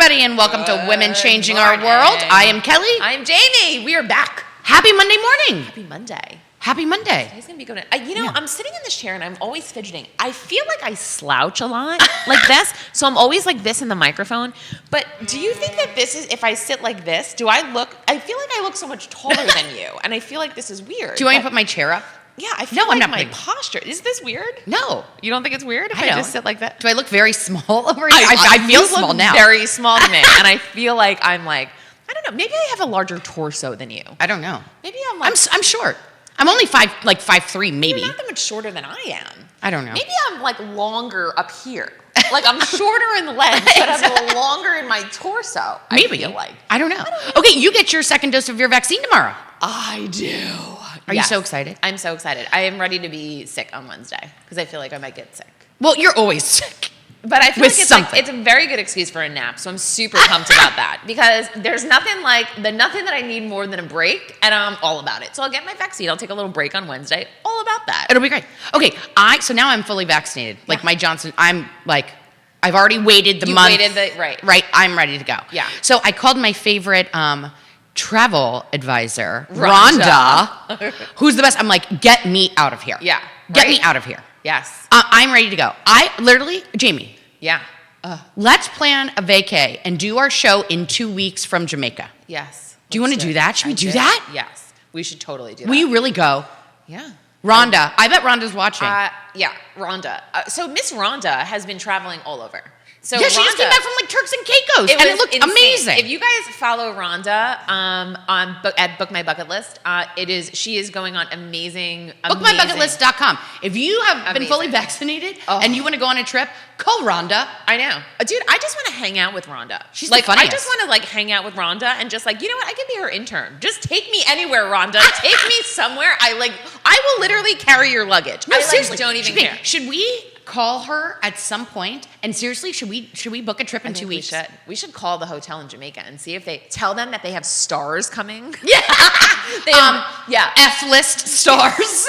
everybody, and welcome to Women Changing Our World. I am Kelly. I'm Jamie. We are back. Happy Monday morning. Happy Monday. Happy Monday. Today's going to be good. I'm sitting in this chair, and I'm always fidgeting. I feel like I slouch a lot like this, so I'm always like this in the microphone. But do you think that this is, if I sit like this, I feel like I look so much taller than you, and I feel like this is weird. Do you want me to put my chair up? Yeah, I feel like my posture. Is this weird? No. You don't think it's weird if I just sit like that? Do I look very small over here? I feel small now. Very small to me, and I feel like I'm like, I don't know, maybe I have a larger torso than you. I don't know. Maybe I'm like... I'm short. I'm only 5'3", maybe. You're not that much shorter than I am. I don't know. Maybe I'm like longer up here. Like I'm shorter in the legs, but I'm longer in my torso. Maybe. I feel like. I don't know. Okay, you get your second dose of your vaccine tomorrow. I do. Are you so excited? I'm so excited. I am ready to be sick on Wednesday because I feel like I might get sick. Well, you're always sick. But I feel like it's a very good excuse for a nap, so I'm super pumped about that because there's nothing that I need more than a break, and I'm all about it. So I'll get my vaccine. I'll take a little break on Wednesday. All about that. It'll be great. Okay, so now I'm fully vaccinated. Like my Johnson, I've already waited the month. Right. I'm ready to go. Yeah. So I called my favorite travel advisor, Rhonda, who's the best. I'm like, get me out of here. Yeah. Get me out of here. Yes. I'm ready to go. Jamie. Yeah. Let's plan a vacay and do our show in 2 weeks from Jamaica. Yes. Do you want to do that? Should we do that? Yes. We should totally do that. Will you really go? Yeah. Rhonda. I bet Rhonda's watching. Yeah, Rhonda. So Miss Rhonda has been traveling all over. So yeah, she just came back from like Turks and Caicos, and it looked amazing. If you guys follow Rhonda at Book My Bucket List, she is going on amazing. BookMyBucketList.com. If you have been fully vaccinated and you want to go on a trip, call Rhonda. I know, dude. I just want to hang out with Rhonda. She's like, I just want to hang out with Rhonda and just you know what? I could be her intern. Just take me anywhere, Rhonda. Take me somewhere. I will literally carry your luggage. No, seriously, don't even care. Should we call her at some point? And seriously, should we book a trip in 2 weeks? We should call the hotel in Jamaica and see if they tell them that they have stars coming. Yeah. F-list stars.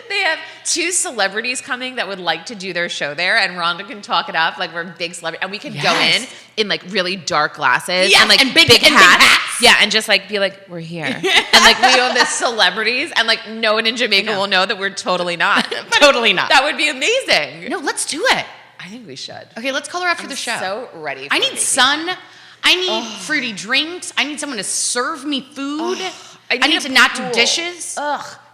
They have 2 celebrities coming that would like to do their show there, and Rhonda can talk it up like we're big celebrities, and we could go in really dark glasses and big hats. Yeah, and just be like, we're here. And we own this celebrities, and no one in Jamaica will know that we're totally not. Totally not. That would be amazing. No, let's do it. I think we should. Okay, let's call her after the show. I'm so ready for I need sun. I need fruity drinks. I need someone to serve me food. I need to not do dishes.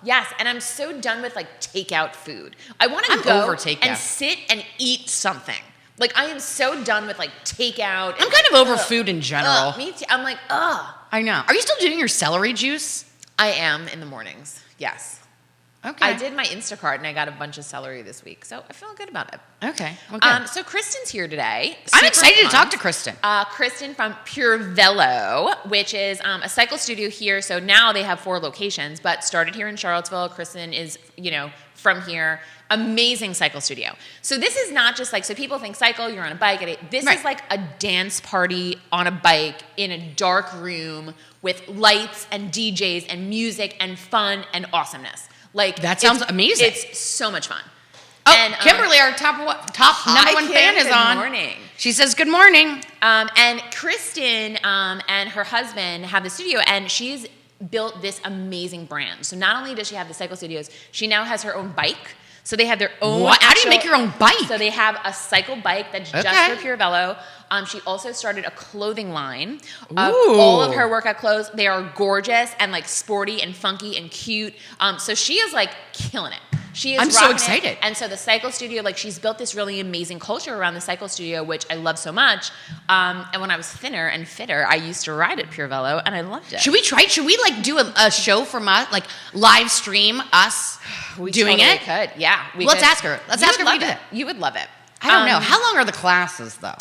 Yes, and I'm so done with takeout food. I want to go over takeout and sit and eat something. I am so done with takeout. I'm kind of over food in general. Me too. I'm I know. Are you still doing your celery juice? I am in the mornings. Yes. Okay. I did my Instacart and I got a bunch of celery this week, so I feel good about it. Okay. Well, so Kristin's here today. I'm excited to talk to Kristin. Kristin from Pūrvelo, which is a cycle studio here. So now they have 4 locations, but started here in Charlottesville. Kristin is, from here. Amazing cycle studio. So this is not just so people think cycle, you're on a bike. This is a dance party on a bike in a dark room with lights and DJs and music and fun and awesomeness. That sounds amazing. It's so much fun. Oh, and, Kimberly, our top number one fan is on. Good morning. She says good morning. And Kristin and her husband have the studio, and she's built this amazing brand. So not only does she have the cycle studios, she now has her own bike. So they have their own. What? How do you make your own bike? So they have a cycle bike that's just for Pūrvelo. She also started a clothing line of all of her workout clothes. They are gorgeous and sporty and funky and cute. So she is killing it. She is. I'm so excited. And so the cycle studio, she's built this really amazing culture around the cycle studio, which I love so much. And when I was thinner and fitter, I used to ride at Pūrvelo, and I loved it. Should we try? Should we do a show from us, live stream us doing it? Could. Yeah. Let's ask her. Let's ask her if we do it. You would love it. I don't know. How long are the classes though?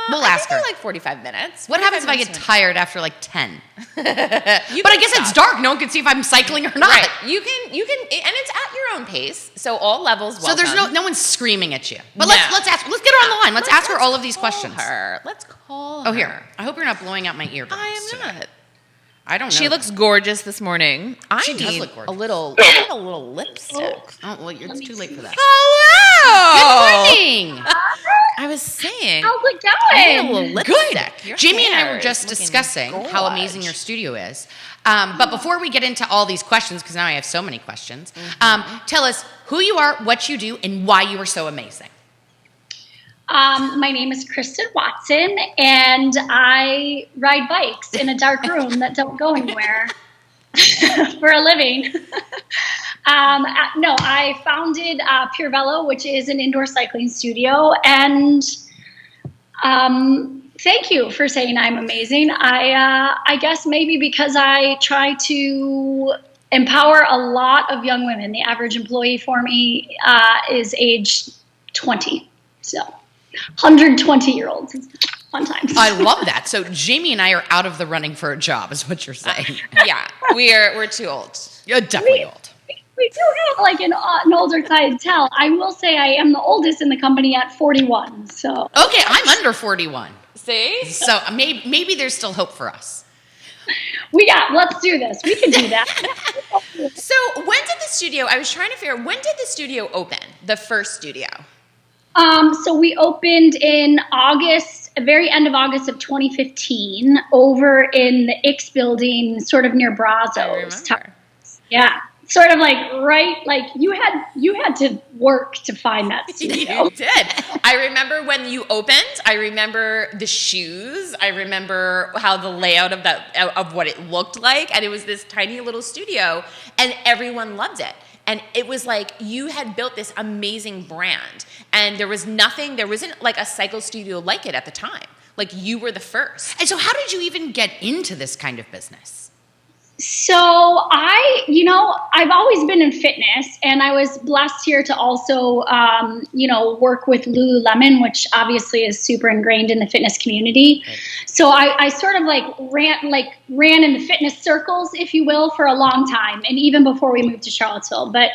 We'll ask her. 45 minutes. What happens if I get tired after 10? But I guess it's dark. No one can see if I'm cycling or not. Right. You can, and it's at your own pace. So all levels welcome. So there's no one screaming at you. But let's ask. Let's get her on the line. Let's ask her all of these questions. Let's call her. Oh, here. I hope you're not blowing out my earbuds. I am not. I don't know. She looks gorgeous this morning. She does look gorgeous. A little lipstick. Oh, well, it's too late for that. Hello. Good morning. I was saying. How it I need a going? little lipstick. Good. Jamie and I were just discussing how amazing your studio is. But before we get into all these questions, because now I have so many questions, tell us who you are, what you do, and why you are so amazing. My name is Kristin Watson, and I ride bikes in a dark room that don't go anywhere for a living. No, I founded Pūrvelo, which is an indoor cycling studio, and thank you for saying I'm amazing. I guess maybe because I try to empower a lot of young women. The average employee for me is age 20, so 120-year-olds. Fun times. I love that. So Jamie and I are out of the running for a job, is what you're saying. Yeah, we're too old. You're definitely old. We do have like an older clientele. I will say I am the oldest in the company at 41. So Okay, I'm under 41. See? So maybe there's still hope for us. Let's do this. We can do that. So when did the studio, I was trying to figure out, when did the studio open, the first studio? So we opened in August, very end of August of 2015, over in the Ix building, sort of near Brazos. I remember. Yeah, sort of you had to work to find that studio. You did. I remember when you opened. I remember the shoes. I remember how the layout of what it looked like, and it was this tiny little studio, and everyone loved it. And it was like you had built this amazing brand, and there wasn't like a cycle studio like it at the time. Like you were the first. And so how did you even get into this kind of business? So I've always been in fitness, and I was blessed here to also, work with Lululemon, which obviously is super ingrained in the fitness community. Right. So I sort of ran in the fitness circles, if you will, for a long time, and even before we moved to Charlottesville. But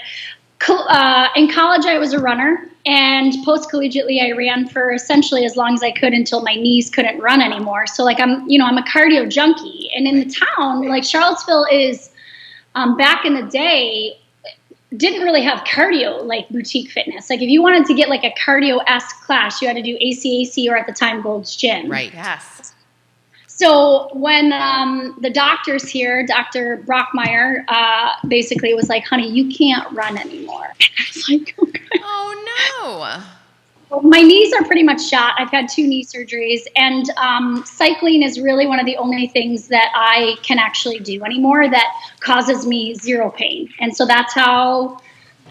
in college, I was a runner, and post-collegiately, I ran for essentially as long as I could until my knees couldn't run anymore. So I'm a cardio junkie, and in the town, like Charlottesville is, back in the day, didn't really have cardio like boutique fitness. Like if you wanted to get like a cardio-esque class, you had to do ACAC or at the time Gold's Gym. Right. Yes. So when the doctors here, Dr. Brockmeyer, basically was like, honey, you can't run anymore. I was like, okay. Oh, no. Well, my knees are pretty much shot. I've had 2 knee surgeries, and cycling is really one of the only things that I can actually do anymore that causes me 0 pain. And so that's how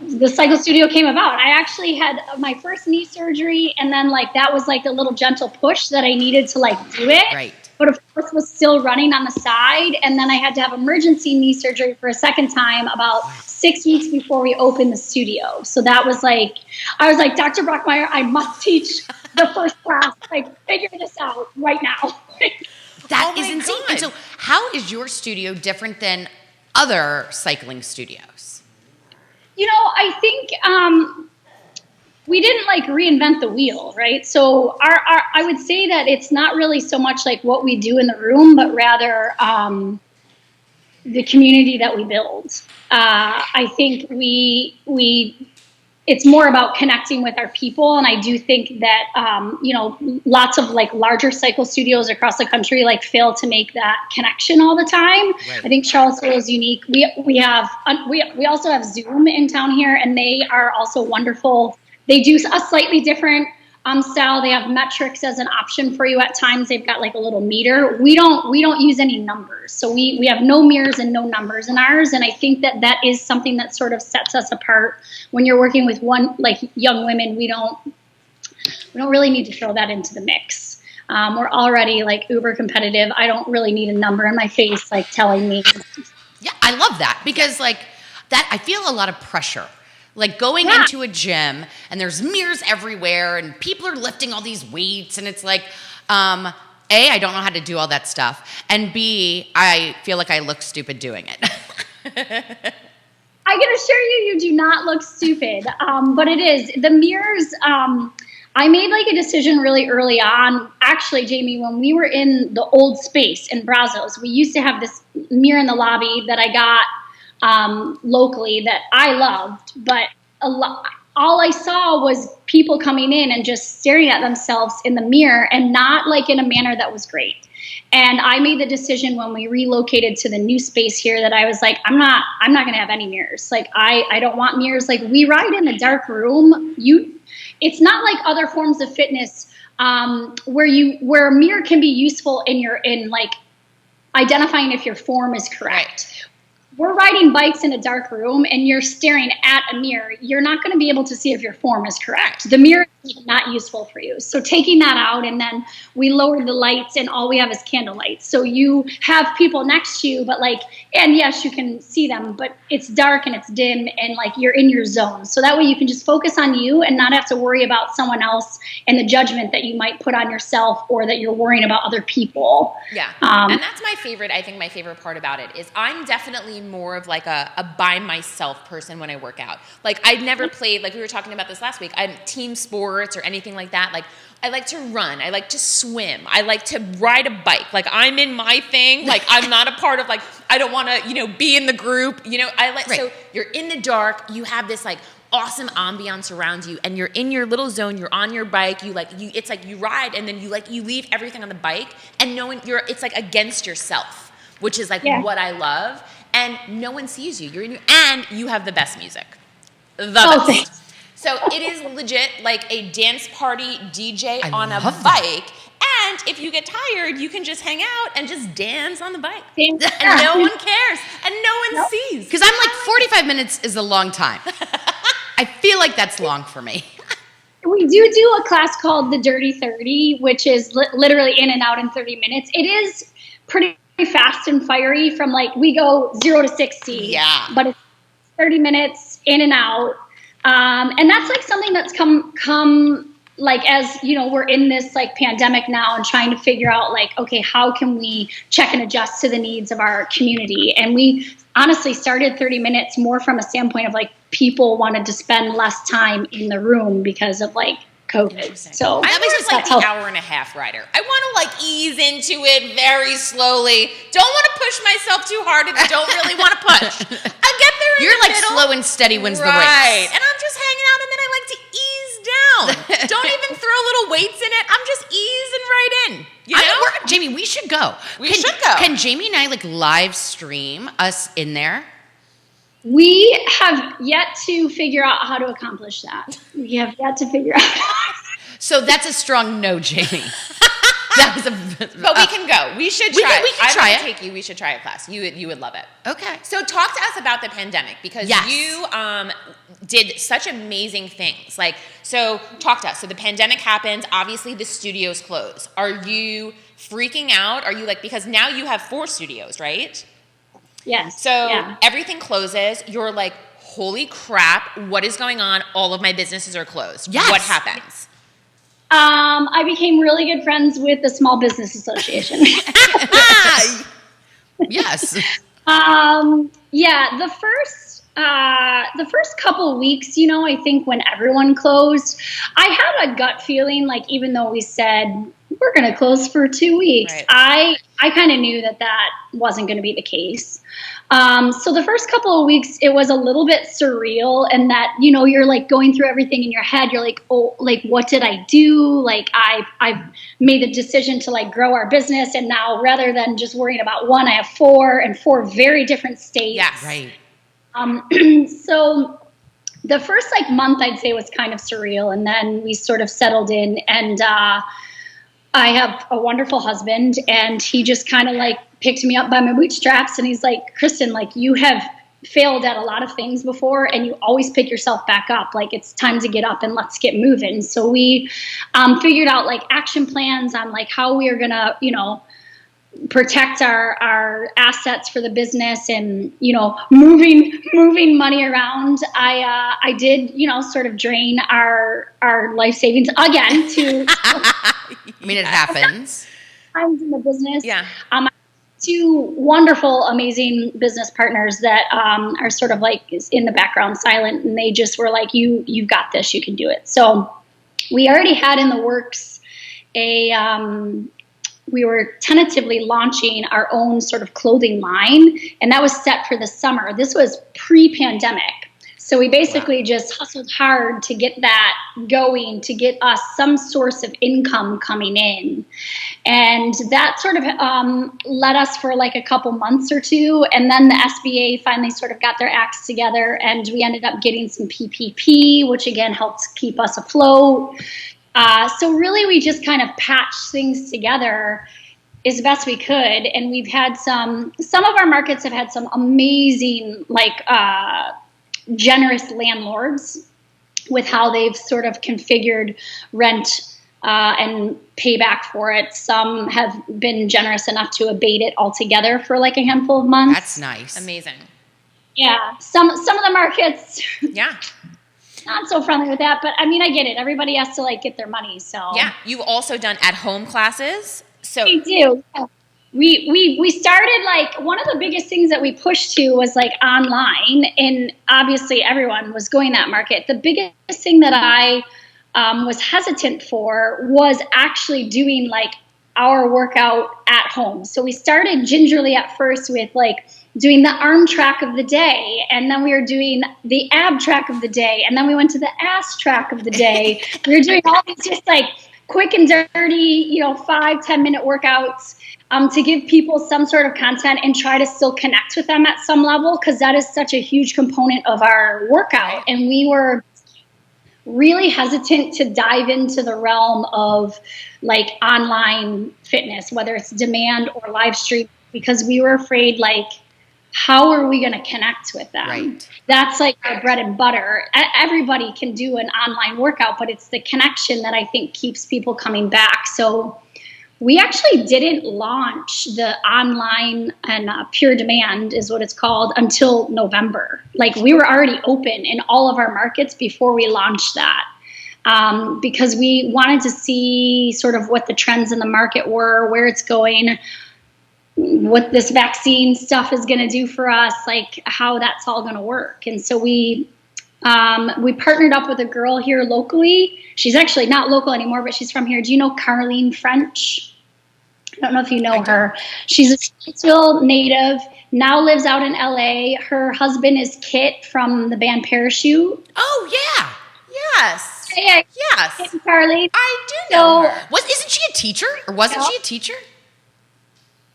the cycle studio came about. I actually had my first knee surgery, and then that was like a little gentle push that I needed to do it. Right. But of course was still running on the side. And then I had to have emergency knee surgery for a second time about 6 weeks before we opened the studio. So that was I was like, Dr. Brockmeyer, I must teach the first class. Figure this out right now. That is insane. God. And so how is your studio different than other cycling studios? I think we didn't reinvent the wheel, right? So I would say that it's not really so much what we do in the room, but rather the community that we build. I think it's more about connecting with our people, and I do think that lots of larger cycle studios across the country fail to make that connection all the time. Right. I think Charlottesville is unique. We also have Zoom in town here, and they are also wonderful. They do a slightly different style. They have metrics as an option for you at times. They've got a little meter. We don't use any numbers. So we have no mirrors and no numbers in ours. And I think that is something that sort of sets us apart. When you're working with young women, we don't really need to throw that into the mix. We're already uber competitive. I don't really need a number in my face telling me. Yeah, I love that because that I feel a lot of pressure. Going into a gym and there's mirrors everywhere and people are lifting all these weights and it's A, I don't know how to do all that stuff. And B, I feel like I look stupid doing it. I can assure you do not look stupid. But it is. The mirrors, I made a decision really early on. Actually, Jamie, when we were in the old space in Brazos, we used to have this mirror in the lobby that I got locally that I loved, but all I saw was people coming in and just staring at themselves in the mirror, and not like in a manner that was great. And I made the decision when we relocated to the new space here that I was like, I'm not going to have any mirrors. Like, I don't want mirrors. Like, we ride in a dark room. It's not like other forms of fitness, where a mirror can be useful in like identifying if your form is correct. Right. We're riding bikes in a dark room and you're staring at a mirror. You're not going to be able to see if your form is correct. The mirror is not useful for you. So taking that out, and then we lowered the lights and all we have is candle lights. So you have people next to you, but and yes, you can see them, but it's dark and it's dim and like you're in your zone. So that way you can just focus on you and not have to worry about someone else and the judgment that you might put on yourself, or that you're worrying about other people. Yeah. And that's my favorite. I think my favorite part about it is I'm definitely more of like a by myself person when I work out. Like, I'd never played, like we were talking about this last week, I'm team sports or anything like that. Like, I like to run. I like to swim. I like to ride a bike. Like, I'm in my thing. Like, I'm not a part of, like, I don't want to, be in the group. Right. So you're in the dark. You have this like awesome ambiance around you, and you're in your little zone. You're on your bike. It's like you ride, and then you leave everything on the bike, and it's like against yourself, which is like what I love. And no one sees you. And you have the best music. The best. Thanks. So it is legit like a dance party DJ on a bike. And if you get tired, you can just hang out and just dance on the bike. And no one cares. And no one sees. Because I'm like, 45 minutes is a long time. I feel like that's long for me. We do a class called the Dirty 30, which is literally in and out in 30 minutes. It is pretty fast and fiery from we go 0 to 60. Yeah. But it's 30 minutes in and out. And that's like something that's come like, as we're in this like pandemic now and trying to figure out like, okay, how can we check and adjust to the needs of our community? And we honestly started 30 minutes more from a standpoint of like, people wanted to spend less time in the room because of like COVID. So I'm just like the hour and a half rider. I want to like ease into it very slowly. Don't want to push myself too hard and don't really want to push. I get there in You're the like middle. Slow and steady wins the race. Right. And I'm just hanging out, and then I like to ease down. Don't even throw little weights in it. I'm just easing right in. Jamie, we should go. We should go. Can Jamie and I like live stream us in there? We have yet to figure out how to accomplish that. We have yet to figure out. So that's a strong no, Jamie. But we can go. We should try it. We can try it. Take you. We should try a class. You would love it. Okay. So talk to us about the pandemic, because you did such amazing things. So talk to us. So the pandemic happened. Obviously, the studios closed. Are you freaking out? Are you because now you have 4 studios, right? Yes. So everything closes. You're like, holy crap, what is going on? All of my businesses are closed. Yes. What happens? I became really good friends with the Small Business Association. Yes. The first couple of weeks, I think when everyone closed, I had a gut feeling like, even though we said we're going to close for 2 weeks, right. I kind of knew that wasn't going to be the case. So the first couple of weeks, it was a little bit surreal, and that, you're like going through everything in your head. You're like, oh, like, what did I do? Like, I've made the decision to like grow our business. And now rather than just worrying about one, I have 4 and 4 very different states. Yeah, right. So the first month, I'd say, was kind of surreal. And then we sort of settled in, and, I have a wonderful husband, and he just kind of picked me up by my bootstraps, and he's like, Kristin, you have failed at a lot of things before, and you always pick yourself back up. It's time to get up and let's get moving. So we figured out action plans on how we are gonna, protect our assets for the business, and moving money around. I did sort of drain our life savings again to. I mean, it happens. Times in the business. Yeah. 2 wonderful, amazing business partners that are sort of in the background, silent, and they just were like, "You've got this. You can do it." So we already had in the works we were tentatively launching our own sort of clothing line, and that was set for the summer. This was pre-pandemic. So we basically just hustled hard to get that going, to get us some source of income coming in. And that sort of led us for like a couple months or two. And then the SBA finally sort of got their acts together, and we ended up getting some PPP, which again helped keep us afloat. So really we just kind of patched things together as best we could. And we've had some of our markets have had some amazing, like, generous landlords with how they've sort of configured rent and payback for it. Some have been generous enough to abate it altogether for like a handful of months. That's nice. Amazing. Yeah. Some of the markets, Yeah. not so friendly with that, but I mean, I get it. Everybody has to like get their money. So Yeah. You've also done at-home classes. So we do. Yeah. We started, like, one of the biggest things that we pushed to was like online, and obviously everyone was going that market. The biggest thing that I was hesitant for was actually doing like our workout at home. So we started gingerly at first with like doing the arm track of the day, and then we were doing the ab track of the day, and then we went to the ass track of the day. We were doing all these just like quick and dirty, 5-10 minute workouts to give people some sort of content and try to still connect with them at some level, because that is such a huge component of our workout. And we were really hesitant to dive into the realm of like online fitness, whether it's demand or live stream, because we were afraid, like, how are we going to connect with them? Right. That's like our bread and butter. Everybody can do an online workout, but it's the connection that I think keeps people coming back. So we actually didn't launch the online and pure demand is what it's called until November. Like, we were already open in all of our markets before we launched that, because we wanted to see sort of what the trends in the market were, where it's going, what this vaccine stuff is going to do for us, like how that's all going to work. And so we partnered up with a girl here locally. She's actually not local anymore, but she's from here. Do you know Carlene French? I don't know if you know her. She's a Charlottesville native, now lives out in LA. Her husband is Kit from the band Parachute. Oh, yeah. yes. Yeah, Yes. Kit and Carlene. I do know her. Isn't she a teacher? Or wasn't she a teacher?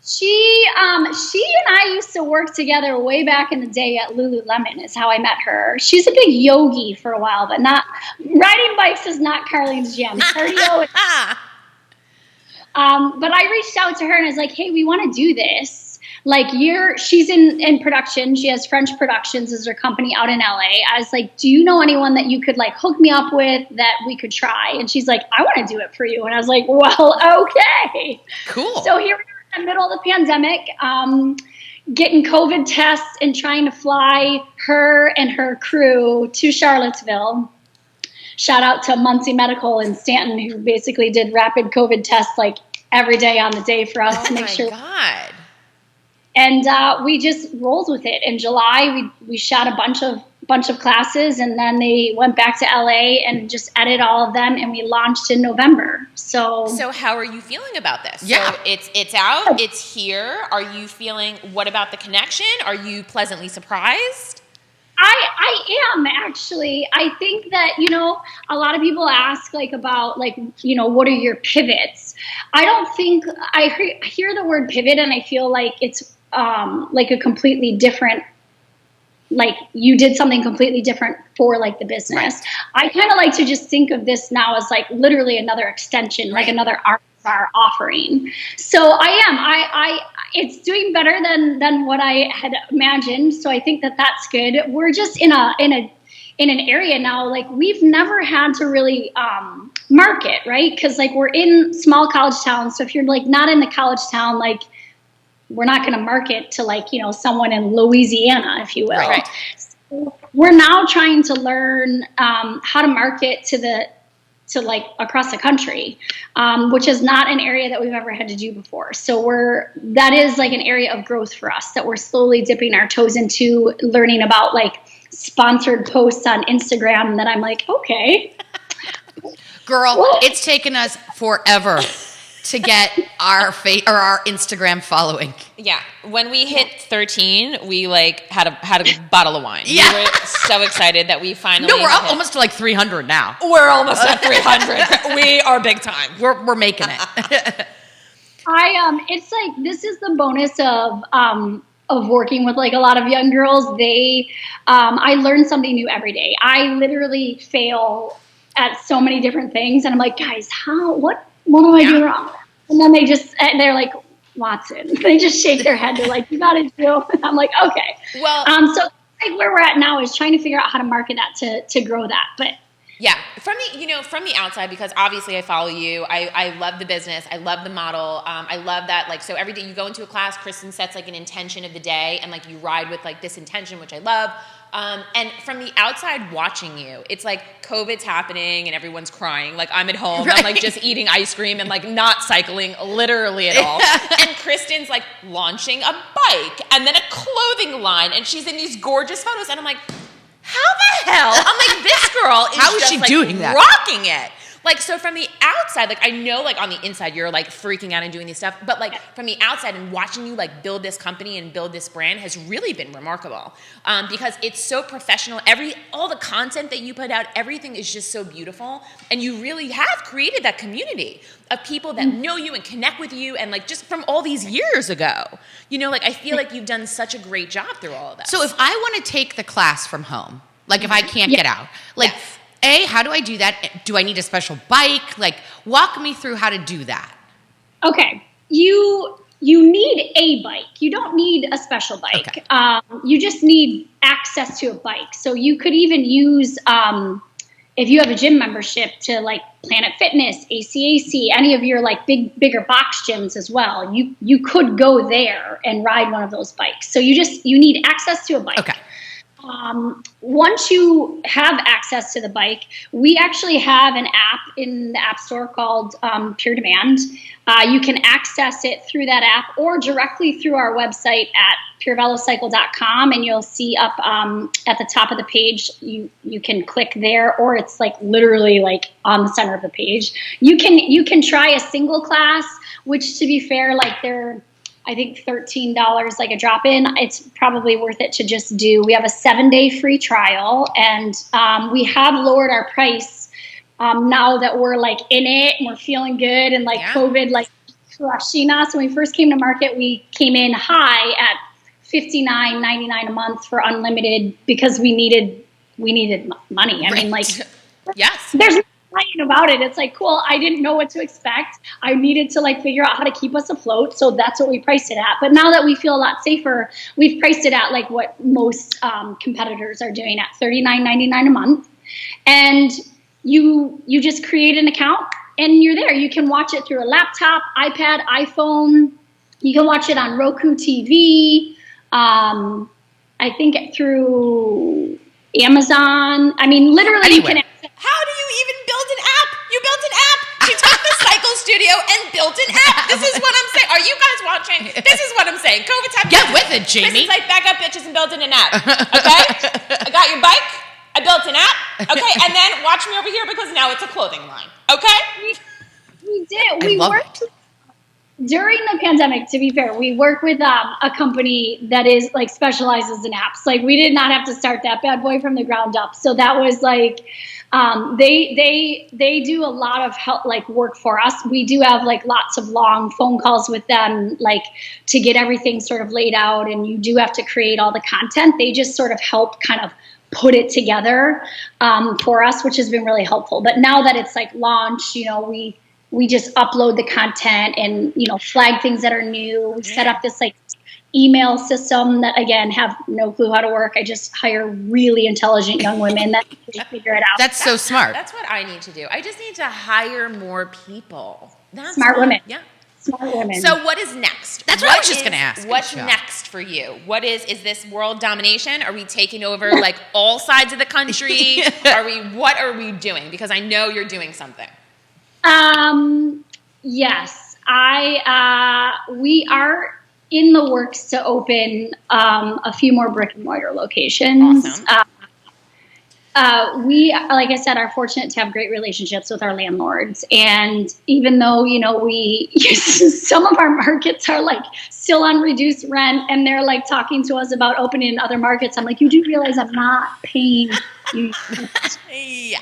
She and I used to work together way back in the day at Lululemon is how I met her. She's a big yogi for a while, but not riding bikes is not Carlene's jam. Cardio is, but I reached out to her and I was like, hey, we want to do this. Like, she's in production. She has French Productions as her company out in LA. I was like, do you know anyone that you could like hook me up with that we could try? And she's like, I want to do it for you. And I was like, well, okay. Cool. So here we are in the middle of the pandemic, getting COVID tests and trying to fly her and her crew to Charlottesville. Shout out to Muncie Medical in Stanton, who basically did rapid COVID tests like every day on the day for us to make sure. Oh my God. And we just rolled with it. In July, we shot a bunch of classes, and then they went back to LA and just edited all of them, and we launched in November. So how are you feeling about this? Yeah. So it's out, it's here. Are you feeling, what about the connection? Are you pleasantly surprised? I am actually. I think that, a lot of people ask like about like, what are your pivots? I don't think I hear the word pivot and I feel like it's like a completely different, like you did something completely different for like the business. Right. I kind of like to just think of this now as like literally another extension, like another arm of our offering. So I it's doing better than what I had imagined. So I think that that's good. We're just in an area now, like we've never had to really market, right? Because like we're in small college towns. So if you're like not in the college town, like we're not going to market to like, someone in Louisiana, if you will. Right. So we're now trying to learn how to market to like across the country, which is not an area that we've ever had to do before. So that is like an area of growth for us that we're slowly dipping our toes into, learning about like sponsored posts on Instagram that I'm like, okay. Girl, it's taken us forever to get our our Instagram following. Yeah. When we hit 13, we like had a bottle of wine. Yeah. We were so excited that we finally. No, we're up almost to like 300 now. We're almost at 300. We are big time. We're making it. It's like, this is the bonus of working with like a lot of young girls. I learn something new every day. I literally fail at so many different things, and I'm like, guys, what do I do wrong? And then they're like, Watson. They just shake their head. They're like, you got to do. And I'm like, okay. Well, so like where we're at now is trying to figure out how to market that to grow that. But yeah, from the outside, because obviously I follow you. I love the business. I love the model. I love that. Like, so every day you go into a class, Kristin sets like an intention of the day, and like you ride with like this intention, which I love. And from the outside watching you, it's like COVID's happening and everyone's crying. Like I'm at home, right. I'm like just eating ice cream and like not cycling literally at all. And Kristin's like launching a bike and then a clothing line, and she's in these gorgeous photos, and I'm like, how the hell? I'm like, this girl is how is just she like doing that? Rocking it. Like, so from the outside, like I know like on the inside you're like freaking out and doing this stuff, but like from the outside and watching you like build this company and build this brand has really been remarkable, because it's so professional. All the content that you put out, everything is just so beautiful, and you really have created that community of people that know you and connect with you, and like just from all these years ago, like I feel like you've done such a great job through all of that. So if I want to take the class from home, like if I can't get out, like how do I do that? Do I need a special bike? Like, walk me through how to do that. Okay. You need a bike. You don't need a special bike. Okay. You just need access to a bike. So you could even use, if you have a gym membership, to like Planet Fitness, ACAC, any of your like bigger box gyms as well. You could go there and ride one of those bikes. So you need access to a bike. Okay. Once you have access to the bike, we actually have an app in the App Store called Pure Demand. You can access it through that app or directly through our website at purvelocycle.com, and you'll see up at the top of the page, you can click there, or it's like literally like on the center of the page. You can try a single class, which, to be fair, like they're, I think $13 like a drop-in. It's probably worth it to just do. We have a 7-day free trial, and we have lowered our price now that we're like in it and we're feeling good, and like COVID like crushing us. When we first came to market, we came in high at $59.99 a month for unlimited because we needed money. I mean, like, yes, there's nothing about it. It's like, cool. I didn't know what to expect. I needed to like figure out how to keep us afloat. So that's what we priced it at. But now that we feel a lot safer, we've priced it at like what most competitors are doing at $39.99 a month. And you just create an account and you're there. You can watch it through a laptop, iPad, iPhone. You can watch it on Roku TV. I think through Amazon. I mean, literally you can. How do you even build an app? You built an app. She took the cycle studio and built an app. This is what I'm saying. Are you guys watching? This is what I'm saying. COVID's happening. Get with it, Jamie. Kristin's like, back up, bitches, and building an app. Okay? I got your bike. I built an app. Okay? And then watch me over here because now it's a clothing line. Okay? We did. We worked during the pandemic, to be fair. We work with a company that is like specializes in apps. Like, we did not have to start that bad boy from the ground up. So that was like, they do a lot of help, like work for us. We do have like lots of long phone calls with them, like to get everything sort of laid out, and you do have to create all the content. They just sort of help kind of put it together for us, which has been really helpful. But now that it's like launched, we just upload the content and, flag things that are new. We set up this like email system that, again, have no clue how to work. I just hire really intelligent young women that figure it out. That's so smart. That's what I need to do. I just need to hire more people. Smart women. Yeah. Smart women. So what is next? That's what I was just going to ask. What's next for you? Is this world domination? Are we taking over like all sides of the country? What are we doing? Because I know you're doing something. Yes, we are in the works to open a few more brick and mortar locations. Awesome. we, like I said, are fortunate to have great relationships with our landlords. And even though, some of our markets are like still on reduced rent and they're like talking to us about opening in other markets, I'm like, you do realize I'm not paying you. Yeah.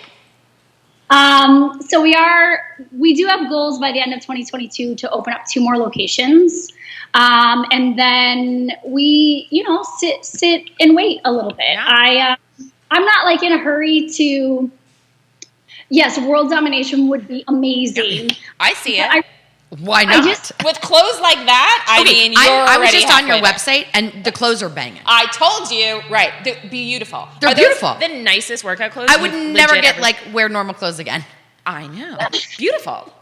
So we do have goals by the end of 2022 to open up 2 more locations. And then we, sit and wait a little bit. Yeah. I'm not like in a hurry to, yes, world domination would be amazing. I see it. Why not? With clothes like that, I was just on your website and the clothes are banging. I told you, right? They're beautiful. They're beautiful. The nicest workout clothes. I would never wear normal clothes again. I know. Beautiful.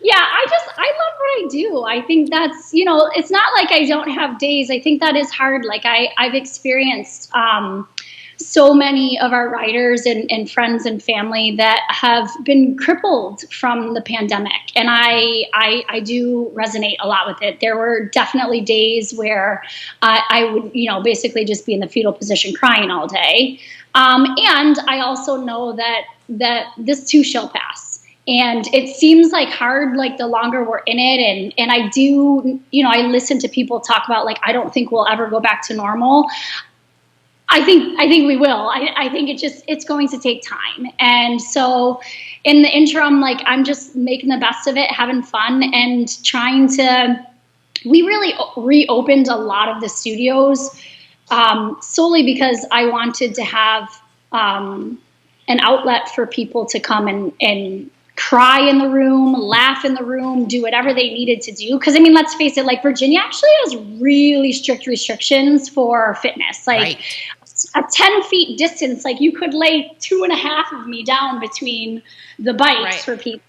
Yeah, I love what I do. I think that's, it's not like I don't have days. I think that is hard. Like I've experienced, so many of our writers and friends and family that have been crippled from the pandemic. And I do resonate a lot with it. There were definitely days where I would, basically just be in the fetal position crying all day. And I also know that this too shall pass. And it seems like hard, like the longer we're in it. And I do, I listen to people talk about like, I don't think we'll ever go back to normal. I think we will. I think it's going to take time. And so in the interim, like I'm just making the best of it, having fun and trying to, we really reopened a lot of the studios solely because I wanted to have an outlet for people to come and cry in the room, laugh in the room, do whatever they needed to do. Because, let's face it, like Virginia actually has really strict restrictions for fitness. Like right. A 10 feet distance, like you could lay 2.5 of me down between the bikes right. for people.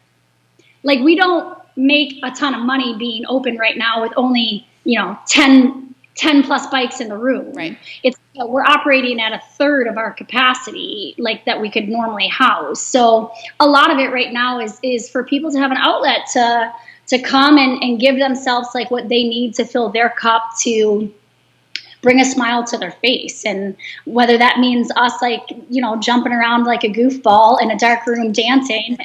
Like we don't make a ton of money being open right now with only, 10 plus bikes in the room. Right. We're operating at 1/3 of our capacity, like that we could normally house. So a lot of it right now is for people to have an outlet to come and give themselves like what they need to fill their cup to bring a smile to their face. And whether that means us like, jumping around like a goofball in a dark room dancing,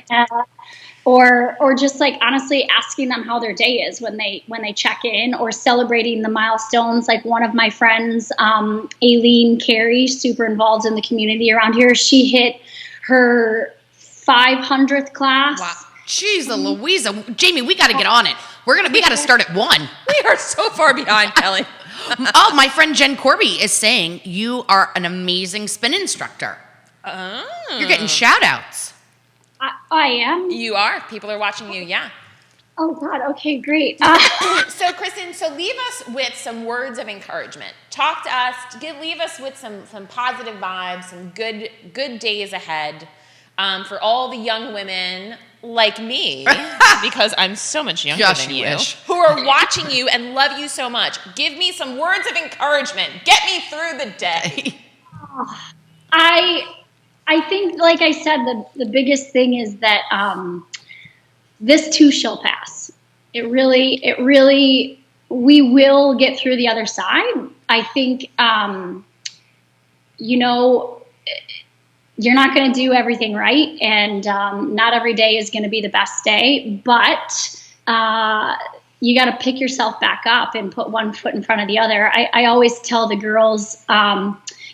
or just like honestly asking them how their day is when they check in, or celebrating the milestones. Like one of my friends, Aileen Carey, super involved in the community around here. She hit her 500th class. Wow. Jeez, Louisa. Jamie, we got to get on it. We got to start at 1. We are so far behind, Kelly. Oh, my friend Jen Corby is saying you are an amazing spin instructor. Oh. You're getting shout outs. I am. You are. People are watching you. Yeah. Oh God. Okay, great. So Kristin, leave us with some words of encouragement. Talk to us. Leave us with some positive vibes, some good days ahead for all the young women like me, because I'm so much younger than you, who are watching you and love you so much. Give me some words of encouragement. Get me through the day. I think, like I said, the biggest thing is that this too shall pass. It really, we will get through the other side. I think, you're not going to do everything right, and not every day is going to be the best day, but you got to pick yourself back up and put one foot in front of the other. I always tell the girls,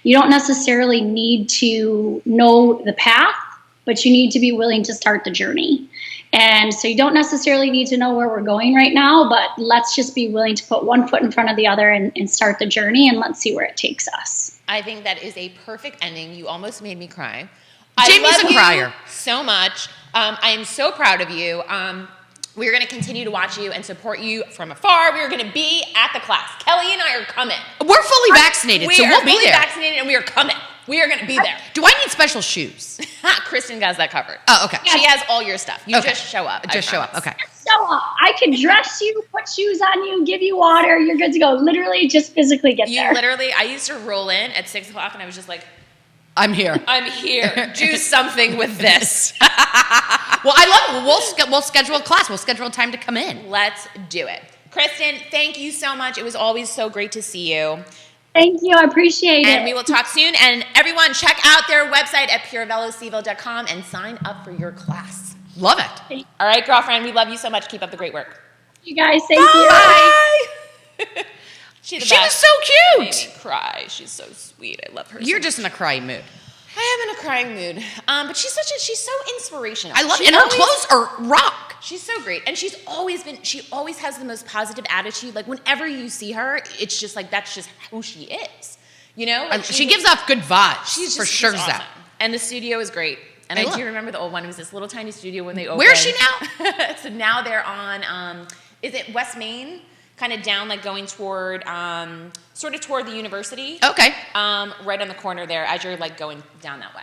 you don't necessarily need to know the path, but you need to be willing to start the journey. And so you don't necessarily need to know where we're going right now, but let's just be willing to put one foot in front of the other and start the journey, and let's see where it takes us. I think that is a perfect ending. You almost made me cry. Jamie's I love a crier. You so much. I am so proud of you. We're going to continue to watch you and support you from afar. We're going to be at the class. Kelly and I are coming. We're fully vaccinated, so we'll be there. We are fully vaccinated, and we are coming. We are going to be there. Do I need special shoes? Kristin has that covered. Oh, okay. She has all your stuff. You just show up. Just show up. Okay. So I can dress you, put shoes on you, give you water. You're good to go. Literally, just physically get there. I used to roll in at 6 o'clock, and I was just like, I'm here. Do something with this. Well, I love it. We'll schedule a class. We'll schedule a time to come in. Let's do it. Kristin, thank you so much. It was always so great to see you. Thank you. I appreciate it. And we will talk soon. And everyone, check out their website at PurveloCVille.com and sign up for your class. Love it. All right, girlfriend, we love you so much. Keep up the great work. You guys, thank you. Bye. She was so cute. Made me cry. She's so sweet. I love her. You're so just in a crying mood. I am in a crying mood. But she's so inspirational. I love it. And her clothes are rock. She's so great. And she always has the most positive attitude. Like whenever you see her, it's just like, that's just who she is. You know? Like, She gives off good vibes. She's for just sure. awesome. And the studio is great. And I do remember the old one. It was this little tiny studio when they opened. Where is she now? So now they're on, is it West Main? Kind of down, like going toward, sort of toward the university. Okay. Right on the corner there as you're like going down that way.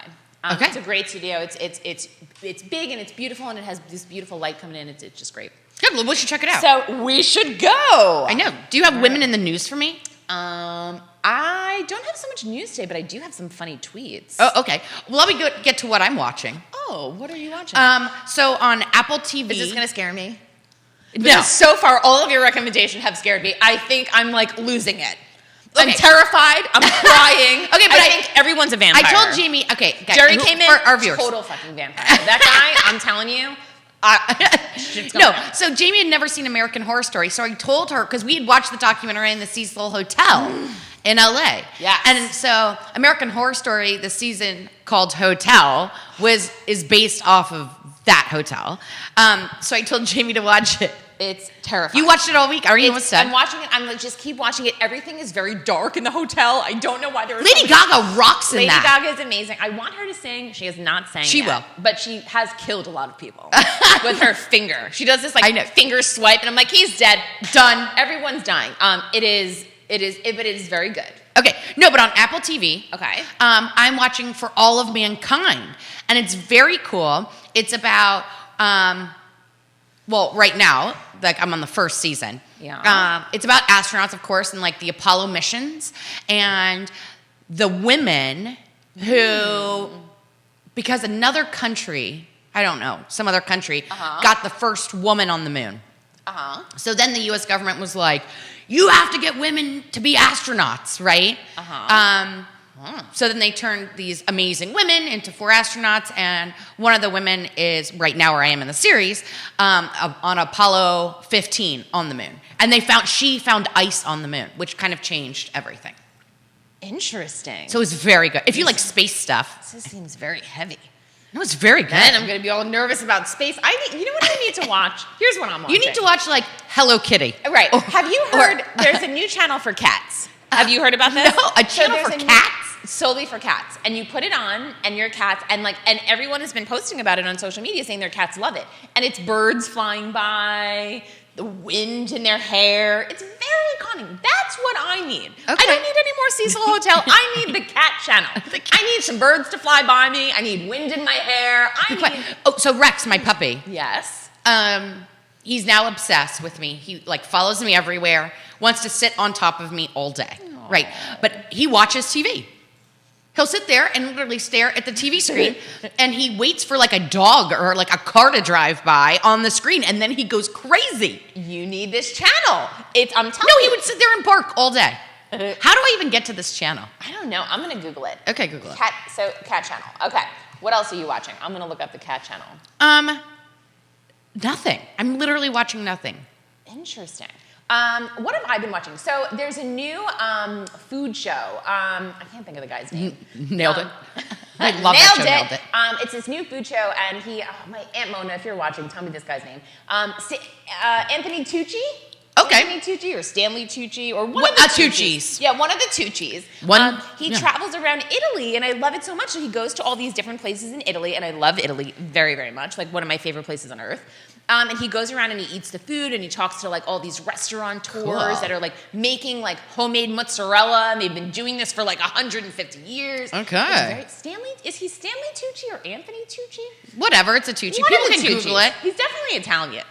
Okay. It's a great studio. It's big and it's beautiful and it has this beautiful light coming in. It's just great. Good. Well, we should check it out. So we should go. I know. Do you have women in the news for me? I don't have so much news today, but I do have some funny tweets. Oh, okay. Well, let me get to what I'm watching. Oh, what are you watching? So on Apple TV. Is this going to scare me? No. Because so far, all of your recommendations have scared me. I think I'm like losing it. I'm Okay. terrified. I'm crying. Okay, but I think everyone's a vampire. I told Jamie. Okay, guys, Jerry came in. for our viewers. Total fucking vampire. That guy, I'm telling you. Shit's going No, down. so Jamie had never seen American Horror Story, so I told her because we had watched the documentary in the Cecil Hotel in LA. Yes. And so American Horror Story, the season called Hotel, is based off of that hotel. So I told Jamie to watch it. It's terrifying. You watched it all week. Are you almost done? I'm watching it. I'm like, just keep watching it. Everything is very dark in the hotel. I don't know why there was Lady Gaga rocks in Lady that. Gaga is amazing. I want her to sing. She has not sang She yet, will. but she has killed a lot of people with her finger. She does this I know. like finger swipe, and I'm like, he's dead, done. Everyone's dying. But it is very good. Okay, no, but on Apple TV, Okay. I'm watching For All of Mankind, and it's very cool. It's about, well, right now, like I'm on the first season. Yeah. It's about astronauts, of course, and like the Apollo missions, and the women who, because another country, I don't know, some other country, got the first woman on the moon. So then the U.S. government was like, you have to get women to be astronauts, right? So then they turned these amazing women into 4 astronauts, and one of the women is, right now where I am in the series, on Apollo 15 on the moon. And she found ice on the moon, which kind of changed everything. Interesting. So it was very good. If you like space stuff. This seems very heavy. No, it's very good. Then I'm going to be all nervous about space. You know what I need to watch? Here's what I'm watching. You need to watch like Hello Kitty. Right. Have you heard, there's a new channel for cats. Have you heard about this? No, a channel for cats? Solely for cats. And you put it on, and your cats, and everyone has been posting about it on social media saying their cats love it. And it's birds flying by, the wind in their hair. It's very calming. That's what I need. I don't need any more Cecil Hotel. I need the cat channel. I need some birds to fly by me. I need wind in my hair. So Rex, my puppy. Yes. He's now obsessed with me. He like follows me everywhere, wants to sit on top of me all day. Aww. Right. But he watches TV. He'll sit there and literally stare at the TV screen, and he waits for like a dog or like a car to drive by on the screen, and then he goes crazy. You need this channel. I'm telling you. No, he would sit there and bark all day. How do I even get to this channel? I don't know. I'm going to Google it. Okay, Google it. Cat channel. Okay. What else are you watching? I'm going to look up the cat channel. Nothing. I'm literally watching nothing. Interesting. What have I been watching? So there's a new food show. I can't think of the guy's name. Nailed it. I love that show. Nailed it. It's this new food show, and my Aunt Mona, if you're watching, tell me this guy's name. Anthony Tucci. Okay. Anthony Tucci or Stanley Tucci or one of the Tucci's. Yeah, one of the Tuccis. He travels around Italy, and I love it so much. So he goes to all these different places in Italy, and I love Italy very, very much. Like one of my favorite places on earth. And he goes around and he eats the food, and he talks to like all these restaurateurs that are like making like homemade mozzarella, and they've been doing this for like 150 years. Okay. Is he Stanley Tucci or Anthony Tucci? Whatever, it's a Tucci. One People of the can Tuccis. Google it. He's definitely Italian.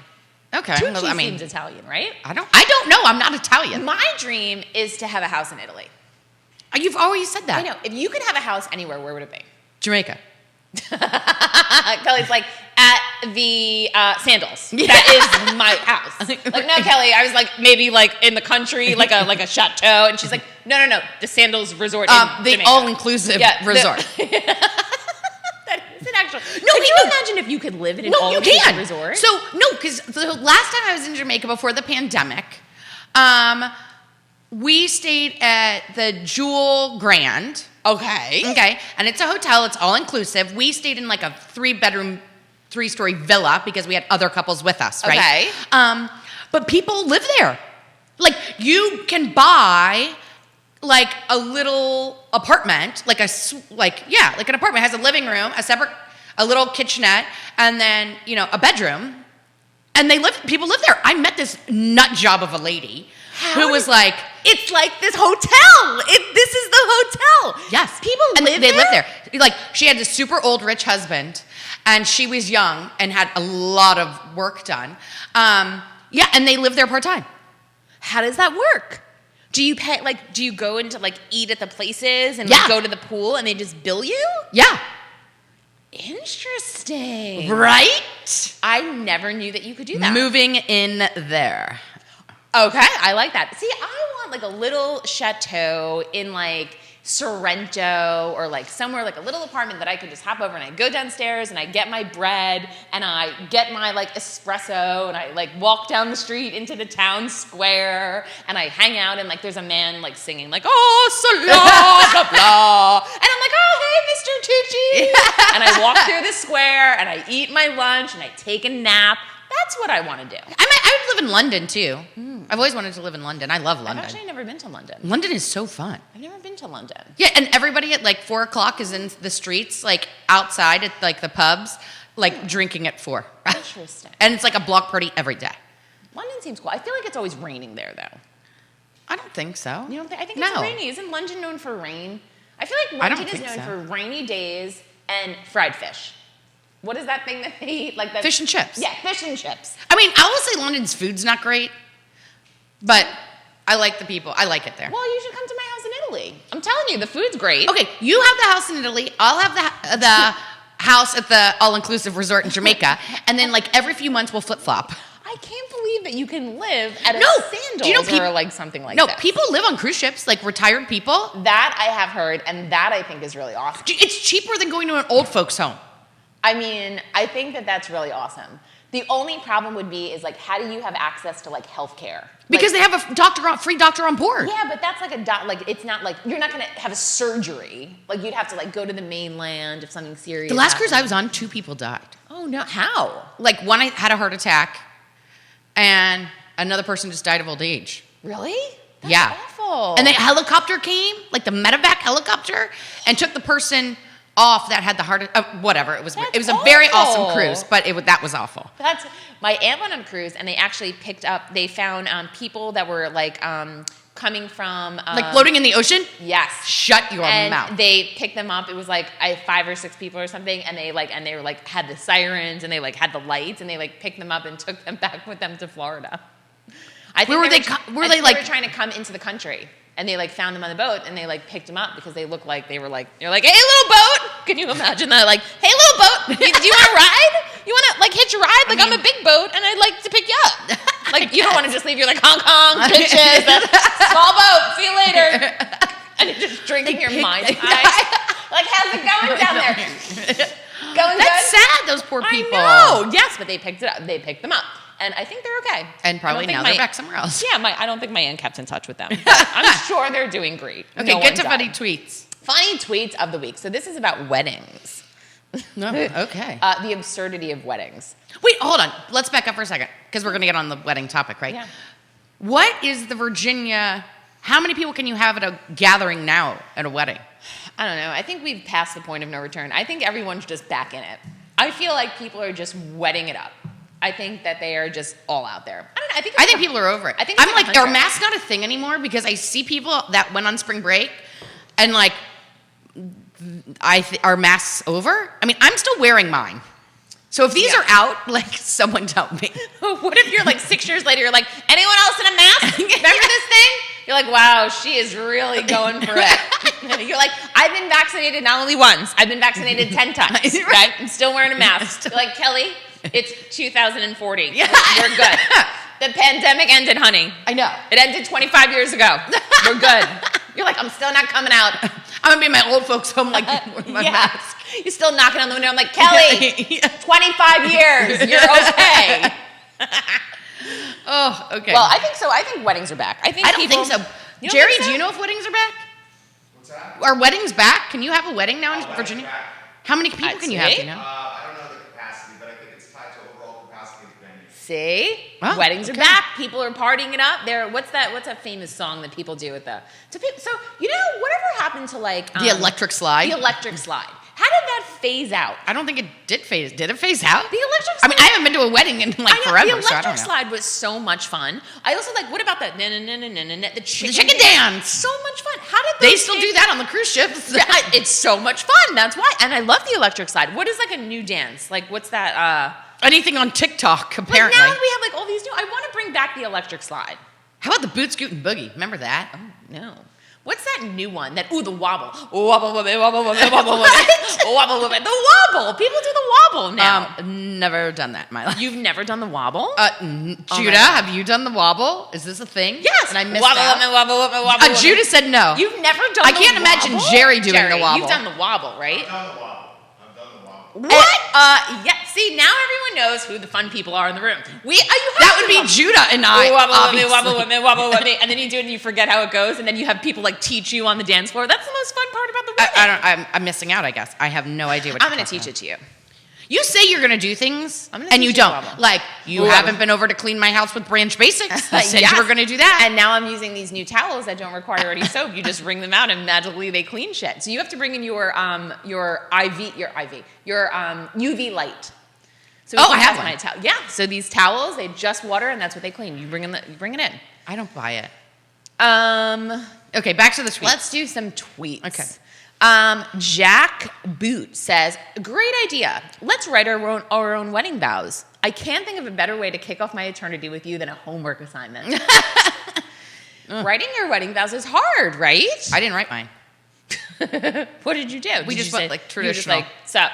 Okay. Tucci well, I mean, seems Italian, right? I don't know. I'm not Italian. My dream is to have a house in Italy. You've always said that. I know. If you could have a house anywhere, where would it be? Jamaica. Kelly's like, at the Sandals. Yeah. That is my house. Like, no, Kelly. I was like, maybe like in the country, like a chateau. And she's like, no. The Sandals Resort in the Jamaica. all-inclusive resort. That is an actual. No, can you imagine if you could live in an all-inclusive resort? So, no, because the last time I was in Jamaica before the pandemic, we stayed at the Jewel Grand. Okay. And it's a hotel. It's all-inclusive. We stayed in like a 3-bedroom, 3-story villa because we had other couples with us, right? Okay. But people live there. Like, you can buy like a little apartment, like an apartment. It has a living room, a little kitchenette, and then, a bedroom. And people live there. I met this nut job of a lady who was like, it's like this hotel. This is the hotel. Yes. People live there? They live there. Like, she had this super old rich husband, and she was young and had a lot of work done. And they live there part-time. How does that work? Do you pay, do you go into, eat at the places and go to the pool and they just bill you? Yeah. Interesting. Right? I never knew that you could do that. Moving in there. Okay, I like that. See, I want a little chateau in Sorrento or somewhere a little apartment that I could just hop over and I go downstairs and I get my bread and I get my espresso and I walk down the street into the town square and I hang out and there's a man singing oh Salah blah blah and I'm oh hey Mr. Tucci and I walk through the square and I eat my lunch and I take a nap. That's what I want to do. I would live in London too. I've always wanted to live in London. I love London. I've actually never been to London. London is so fun. I've never been to London. Yeah, and everybody at 4:00 is in the streets, outside at the pubs, drinking at 4. Interesting. And it's a block party every day. London seems cool. I feel like it's always raining there though. I don't think so. You don't think? I think it's rainy. Isn't London known for rain? I feel like London is known for rainy days and fried fish. What is that thing that they eat? Fish and chips. Yeah, fish and chips. I mean, I will say London's food's not great, but I like the people. I like it there. Well, you should come to my house in Italy. I'm telling you, the food's great. Okay, you have the house in Italy. I'll have the house at the all-inclusive resort in Jamaica, and then every few months we'll flip-flop. I can't believe that you can live at a Sandals do you know or something like that. No, people live on cruise ships, retired people. That I have heard, and that I think is really awesome. It's cheaper than going to an old folks' home. I mean, I think that that's really awesome. The only problem would be is how do you have access to health care? Because they have a free doctor on board. Yeah, but that's it's not you're not going to have a surgery. You'd have to go to the mainland if something serious. The last cruise I was on, 2 people died. Oh no, how? One had a heart attack, and another person just died of old age. Really? That's yeah. awful. And the helicopter came, the medevac helicopter, and took the person off that had the heart whatever. It was a very awesome cruise, but that was awful. My aunt went on a cruise and they actually they found people that were coming from floating in the ocean? Yes. Shut your mouth. And they picked them up. It was 5 or 6 people or something, and they were had the sirens and they had the lights and they picked them up and took them back with them to Florida. I think they were trying to come into the country. And they found them on the boat and they picked them up because they looked they were you're hey little boat, can you imagine that? Hey little boat, do you want to ride? You want to hitch a ride? I'm a big boat and I'd like to pick you up. You don't want to just leave. You're Hong Kong, bitches, small boat, see you later. And you're just drinking your mind high. How's it going down there? Going That's good? sad. Those poor people. I know. Yes, but they picked it up. They picked them up. And I think they're okay. And probably now they're back somewhere else. Yeah, I don't think my aunt kept in touch with them. But I'm sure they're doing great. Okay, get to funny tweets. Funny tweets of the week. So this is about weddings. No, okay. The absurdity of weddings. Wait, hold on. Let's back up for a second because we're going to get on the wedding topic, right? Yeah. What is the Virginia... How many people can you have at a gathering now at a wedding? I don't know. I think we've passed the point of no return. I think everyone's just back in it. I feel like people are just wetting it up. I think that they are just all out there. I don't know. I think people are over it. I think I'm are masks not a thing anymore? Because I see people that went on spring break and are masks over? I mean, I'm still wearing mine. So if these are out, like, someone tell me. What if you're like 6 years later, you're like, anyone else in a mask? Remember this thing? You're like, wow, she is really going for it. You're like, I've been vaccinated not only once, I've been vaccinated 10 times. Right? I'm still wearing a mask. You're like, Kelly, it's 2040. Yeah. We're good. The pandemic ended, honey. I know. It ended 25 years ago. We're good. You're like, I'm still not coming out. I'm going to be in my old folks' home, like, with my mask. You're still knocking on the window. I'm like, Kelly, 25 years. You're okay. Oh, okay. Well, I think so. I think weddings are back. I don't think so. You don't Jerry, think so? do you know if weddings are back? What's that? Are weddings back? Can you have a wedding now in Weddings Virginia? back. How many people can you have, do you know? I don't know the capacity, but I think it's tied to overall capacity of the venue. See? Oh, Weddings okay. are back. People are partying it up. What's that famous song that people do with the so you know, whatever happened to like The electric slide? The electric slide. How did that phase out? I don't think it did phase. Did it phase out? The electric slide. I mean, I haven't been to a wedding in like forever, The so I electric don't know. slide was so much fun. I also like, what about that? The chicken dance. So much fun. How did They those still things- do that on the cruise ships. Yeah, it's so much fun. That's why. And I love the electric slide. What is like a new dance? Like, what's that? Anything on TikTok, Like apparently. now we have like all these new. I want to bring back the electric slide. How about the boot scoot and boogie? Remember that? Oh no. What's that new one? The wobble. Wobble, wobble, wobble, wobble, wobble, wobble, wobble. The wobble. People do the wobble now. Never done that in my life. You've never done the wobble? Judah, have you done the wobble? Is this a thing? Yes. And I missed wobble, out. wobble, wobble, wobble, wobble. Judah said no. You've never done I the can't imagine wobble? Jerry doing the wobble. You've done the wobble, right? I've done the wobble. I've done the wobble. What? Yeah. See, now everyone knows who the fun people are in the room. That would be Judah and I. Wobble with me, obviously. wobble with me, wobble with me, and then you do it and you forget how it goes, and then you have people like teach you on the dance floor. That's the most fun part about the wedding. I'm missing out, I guess. I have no idea what I'm you're going to talking teach about. it to you. You say you're going to do things, I'm gonna and teach you you don't. wobble. Like, you Wobble. haven't been over to clean my house with Branch Basics. Said Yes. you were going to do that. And now I'm using these new towels that don't require any soap. You just wring them out and magically they clean shit. So you have to bring in your UV light. So Oh, I have my one. towel. Yeah. So these towels, they just water and that's what they clean. You bring it in. I don't buy it. Um, Okay, back to the tweet. Let's do some tweets. Okay. Jack Boot says, great idea. Let's write our own wedding vows. I can't think of a better way to kick off my eternity with you than a homework assignment. Writing your wedding vows is hard, right? I didn't write mine. What did you do? We Did just you went, say- like, you were just traditional. like, sup?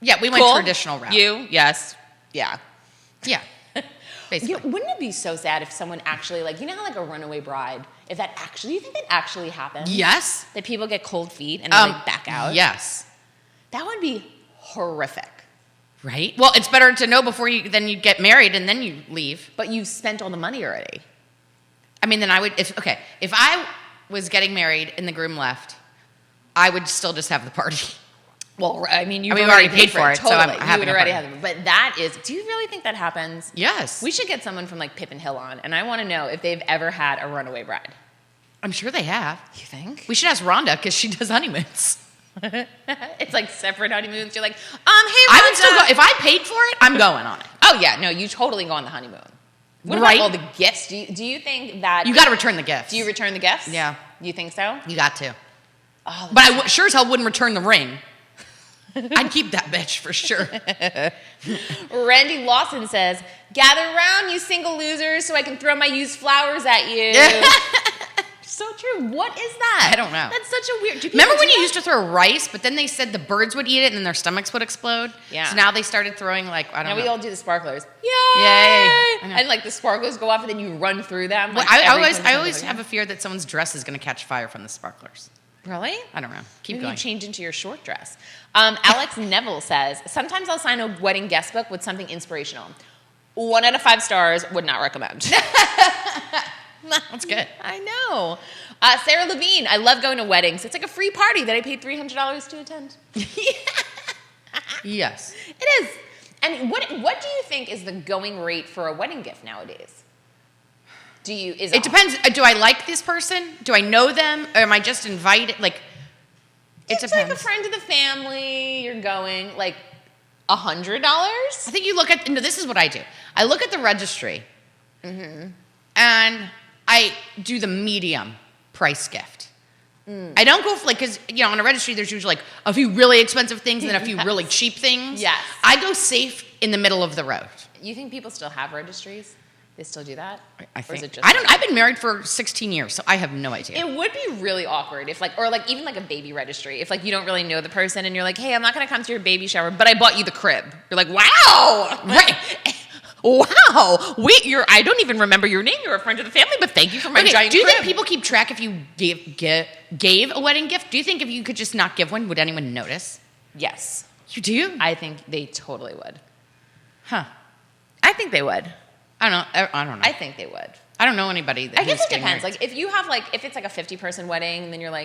Yeah, we went Cool? traditional route. You? Yes. Yeah. Yeah, basically. Wouldn't it be so sad if someone actually, like, you know how like a runaway bride, if that actually, you think that actually happens? Yes. That people get cold feet and they like back out? Yes. That would be horrific. Right? Well, it's better to know before then you get married and then you leave. But you've spent all the money already. I mean, then I would, if I was getting married and the groom left, I would still just have the party. Well, I mean, you've we've already paid for it, so I'm Totally. You having would a already party. have it. But that is, do you really think that happens? Yes. We should get someone from like Pippin Hill on, and I want to know if they've ever had a runaway bride. I'm sure they have. You think? We should ask Rhonda because she does honeymoons. It's like separate honeymoons. You're like, hey, Rhonda. I would still go. If I paid for it, I'm going on it. Oh, yeah. No, you totally go on the honeymoon. What Right. about all the gifts? Do you think that... You got to return the gifts. Do you return the gifts? Yeah. You think so? You got to. Oh, But I sure as hell wouldn't return the ring. I'd keep that bitch for sure. Randy Lawson says, gather around, you single losers, so I can throw my used flowers at you. So true. What is that? I don't know. That's such a weird... Do people Remember do when you that? used to throw rice, but then they said the birds would eat it and then their stomachs would explode? Yeah. So now they started throwing I don't Now know. we all do the sparklers. Yay! I know. And like the sparklers go off and then you run through them. Well, Like, I every always time have a something- fear that someone's dress is going to catch fire from the sparklers. Really? I don't know. Keep Maybe going. you change into your short dress. Alex Neville says, sometimes I'll sign a wedding guest book with something inspirational. 1 out of 5 stars, would not recommend. That's good. I know. Sarah Levine, I love going to weddings. It's like a free party that I paid $300 to attend. Yes. It is. And what do you think is the going rate for a wedding gift nowadays? It depends. Do I like this person? Do I know them? Or am I just invited? Like, it It's depends. like a friend of the family. You're going like $100. I think you look at, no, this is what I do. I look at the registry and I do the medium price gift. I don't go for because on a registry there's usually like a few really expensive things and then a few really cheap things. Yes. I go safe in the middle of the road. You think people still have registries? They still do that? I Or is think. it just I've been married for 16 years, so I have no idea. It would be really awkward if even a baby registry, if you don't really know the person and you're like, hey, I'm not going to come to your baby shower, but I bought you the crib. You're like, wow. Right. Wow. I don't even remember your name. You're a friend of the family, but thank you for my giant do you crib. think people keep track if you gave a wedding gift? Do you think if you could just not give one, would anyone notice? Yes. You do? I think they totally would. Huh. I think they would. I don't know. I think they would. I don't know anybody that I guess who's it getting depends. married. If you have if it's a 50-person wedding, then you're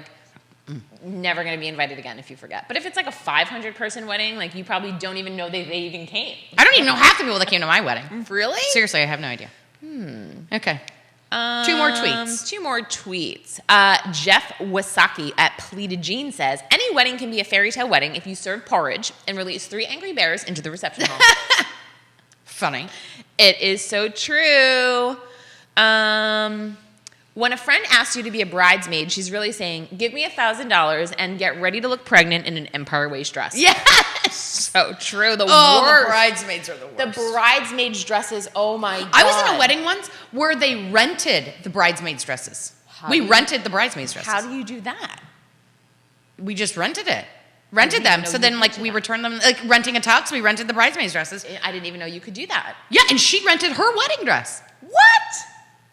never going to be invited again if you forget. But if it's a 500-person wedding, you probably don't even know they even came. I don't even know half the people that came to my wedding. Really? Seriously, I have no idea. Okay. Two more tweets. Two more tweets. Jeff Wasaki at Pleated Jean says, any wedding can be a fairy tale wedding if you serve porridge and release 3 angry bears into the reception hall. Funny. It is so true. When a friend asks you to be a bridesmaid, she's really saying, give me $1,000 and get ready to look pregnant in an Empire waist dress. Yes. So true. The Oh, worst. the bridesmaids are the worst. The bridesmaids dresses, oh my God. I was in a wedding once where they rented the bridesmaids' dresses. We rented the bridesmaids' dresses. How do you do that? We just rented it. Rented them. So then, we returned them, renting a tux, we rented the bridesmaids' dresses. I didn't even know you could do that. Yeah, and she rented her wedding dress. What?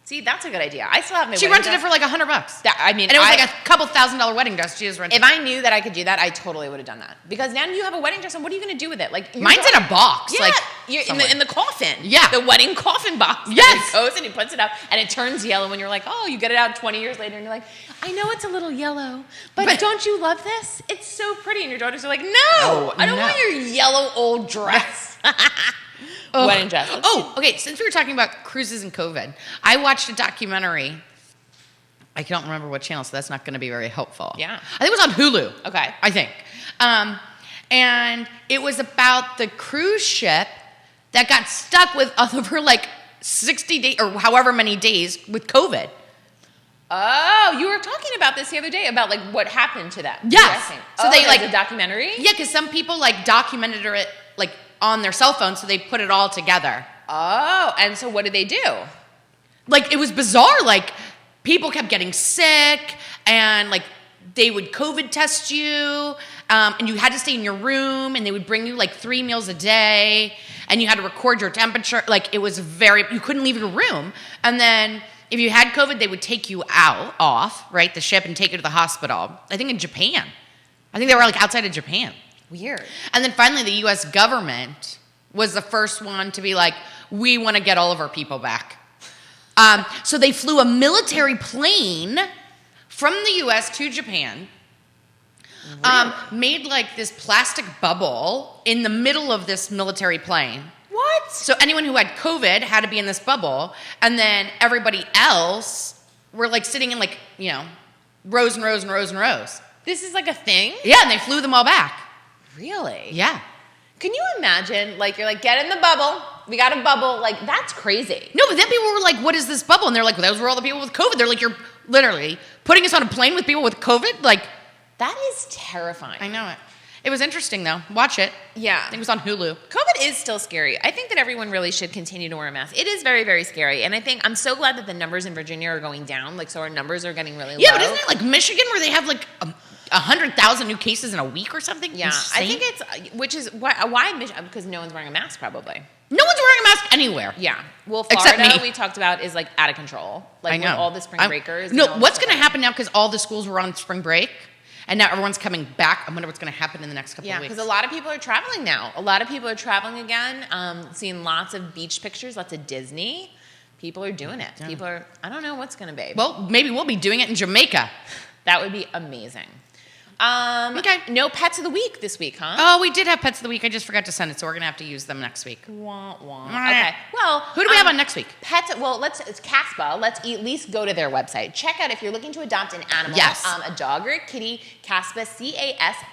See, that's a good idea. I still have my She wedding rented it dress. for $100. And And it was a couple $1,000 wedding dress she just rented. If I knew that I could do that, I totally would have done that. Because now you have a wedding dress, and what are you going to do with it? Mine's in a box. Yeah, you're in the coffin. Yeah. The wedding coffin box. Yes. And he goes and he puts it up, and it turns yellow, and you're like, oh, you get it out 20 years later, and you're like, I know it's a little yellow, but don't you love this? It's so pretty. And your daughters are like, no, I don't want your yellow old dress. Wedding dress. Oh, okay. Since we were talking about cruises and COVID, I watched a documentary. I don't remember what channel, so that's not going to be very helpful. Yeah. I think it was on Hulu. Okay. I think. And it was about the cruise ship that got stuck with over 60 days or however many days with COVID. Oh, you were talking about this the other day about what happened to them. Yes. So they a documentary? Yeah, because some people documented it on their cell phone, so they put it all together. Oh, and so what did they do? It was bizarre. People kept getting sick, and they would COVID test you, and you had to stay in your room, and they would bring you 3 meals a day, and you had to record your temperature. It was you couldn't leave your room. And then if you had COVID, they would take you off the ship, and take you to the hospital. I think in Japan. I think they were outside of Japan. Weird. And then finally, the U.S. government was the first one to be we want to get all of our people back. So they flew a military plane from the U.S. to Japan, made this plastic bubble in the middle of this military plane. What? So anyone who had COVID had to be in this bubble, and then everybody else were sitting in rows and rows and rows and rows. This is a thing? Yeah, and they flew them all back. Really? Yeah. Can you imagine, you're get in the bubble, we got a bubble, like, that's crazy. No, but then people were like, what is this bubble? And they're like, well, those were all the people with COVID. They're like, you're literally putting us on a plane with people with COVID? Like, that is terrifying. I know it. It was interesting, though. Watch it. Yeah. I think it was on Hulu. COVID is still scary. I think that everyone really should continue to wear a mask. It is very, very scary. And I think I'm so glad that the numbers in Virginia are going down. Like, so our numbers are getting really low. Yeah, but isn't it like Michigan where they have like 100,000 new cases in a week or something? Yeah. Insane. I think it's, which is why Michigan, because no one's wearing a mask probably. No one's wearing a mask anywhere. Yeah. Well, Except Florida, me. we talked about, is like out of control. Like I know. with all the spring breakers. No, what's going to happen now because all the schools were on spring break and now everyone's coming back? I wonder what's going to happen in the next couple of Yeah, weeks. because a lot of people are traveling now. A lot of people are traveling again, seeing lots of beach pictures, lots of Disney. People are doing it. Yeah. People are, I don't know what's going to be. Well, maybe we'll be doing it in Jamaica. That would be amazing. Okay. No pets of the week this week, huh? Oh, we did have pets of the week. I just forgot to send it, so we're going to have to use them next week. Wah, wah. Mwah. Okay. Well, Who do we have on next week? Pets. Well, it's Caspa. Let's at least go to their website. Check out if you're looking to adopt an animal, Yes. a dog or a kitty. Caspa,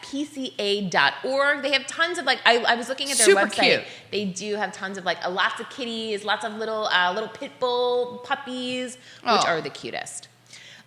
CASPCA.org. They have tons of I was looking at their Super website. cute. They do have tons of lots of kitties, lots of little pit bull puppies, which Oh. are the cutest.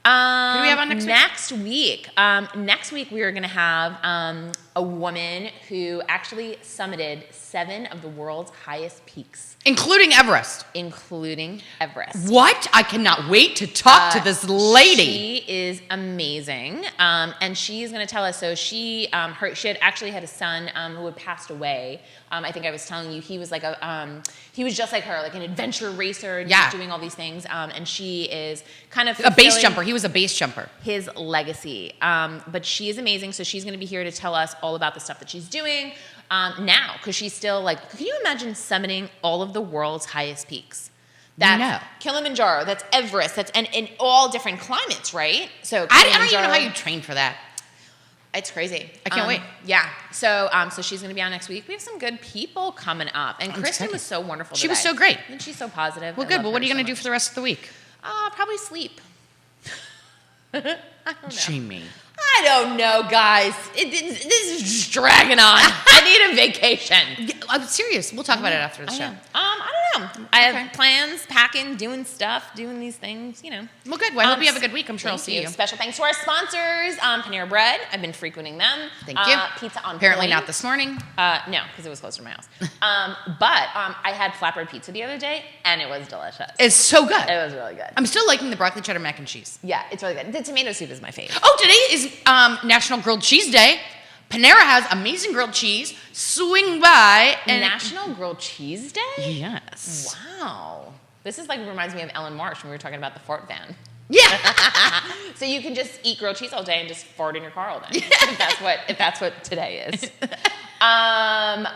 Who do we have on next week? Next week we are going to have a woman who actually summited 7 of the world's highest peaks. Including Everest. Including Everest. What? I cannot wait to talk to this lady. She is amazing, and she's going to tell us. So she had actually had a son who had passed away. I think I was telling you he was like he was just like her, like an adventure racer, and he was doing all these things. And she is kind of a base jumper. He was a base jumper. His legacy, but she is amazing. So she's going to be here to tell us all about the stuff that she's doing. Now, because she's still like, can you imagine summiting all of the world's highest peaks? That's Kilimanjaro, that's Everest, that's and in all different climates, right? So I don't even know how you train for that. It's crazy. I can't wait. Yeah. So so she's going to be on next week. We have some good people coming up, and Kristin was so wonderful. She was so great, and she's so positive. Well, good. Well, what are you going to do for the rest of the week? Probably sleep. I don't know. Jamie. I don't know, guys. This is just dragging on. I need a vacation. Yeah, I'm serious. We'll talk about it after the show. I don't know. I have plans, packing, doing stuff, doing these things, you know. Well, good. Well, I hope you have a good week. I'm sure I'll see you. Special thanks to our sponsors, Panera Bread. I've been frequenting them. Thank you. Pizza on Apparently Point. not this morning. No, because it was close to my house. But I had flatbread pizza the other day, and it was delicious. It's so good. It was really good. I'm still liking the broccoli cheddar mac and cheese. Yeah, it's really good. The tomato soup is my favorite. Oh, today is National Grilled Cheese Day. Panera has amazing grilled cheese. Swing by. And National Grilled Cheese Day? Yes. Wow. This is like reminds me of Ellen Marsh when we were talking about the fart van. Yeah. So you can just eat grilled cheese all day and just fart in your car all day. if that's what today is.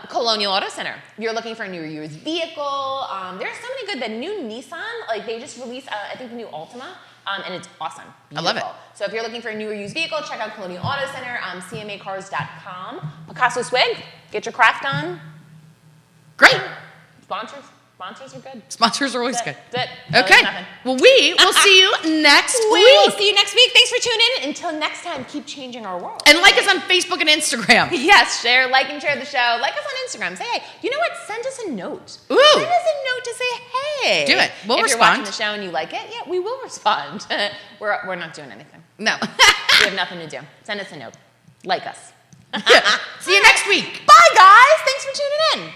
Colonial Auto Center. If you're looking for a new or used vehicle, there's so many good. The new Nissan, like they just released, I think the new Altima. And it's awesome. Beautiful. I love it. So if you're looking for a new or used vehicle, check out Colonial Auto Center, cmacars.com. Pikasso Swig, get your craft on. Great. Sponsors are good. Sponsors are always good. That's it. Okay. Well, we will see you next We week. will see you next week. Thanks for tuning in. Until next time, keep changing our world. And like us on Facebook and Instagram. Yes, like and share the show. Like us on Instagram. Say hey. You know what? Send us a note. Ooh. Send us a note to say hey. Do it. We'll if respond. you're watching the show and you like it, yeah, we will respond. We're not doing anything. No. We have nothing to do. Send us a note. Like us. See you next week. Bye, guys. Thanks for tuning in.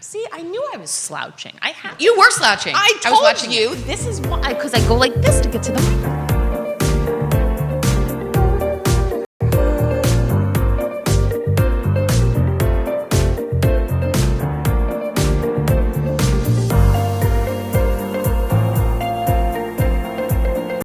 See, I knew I was slouching. You were slouching. I was told watching you. This is why, because I go like this to get to the microphone.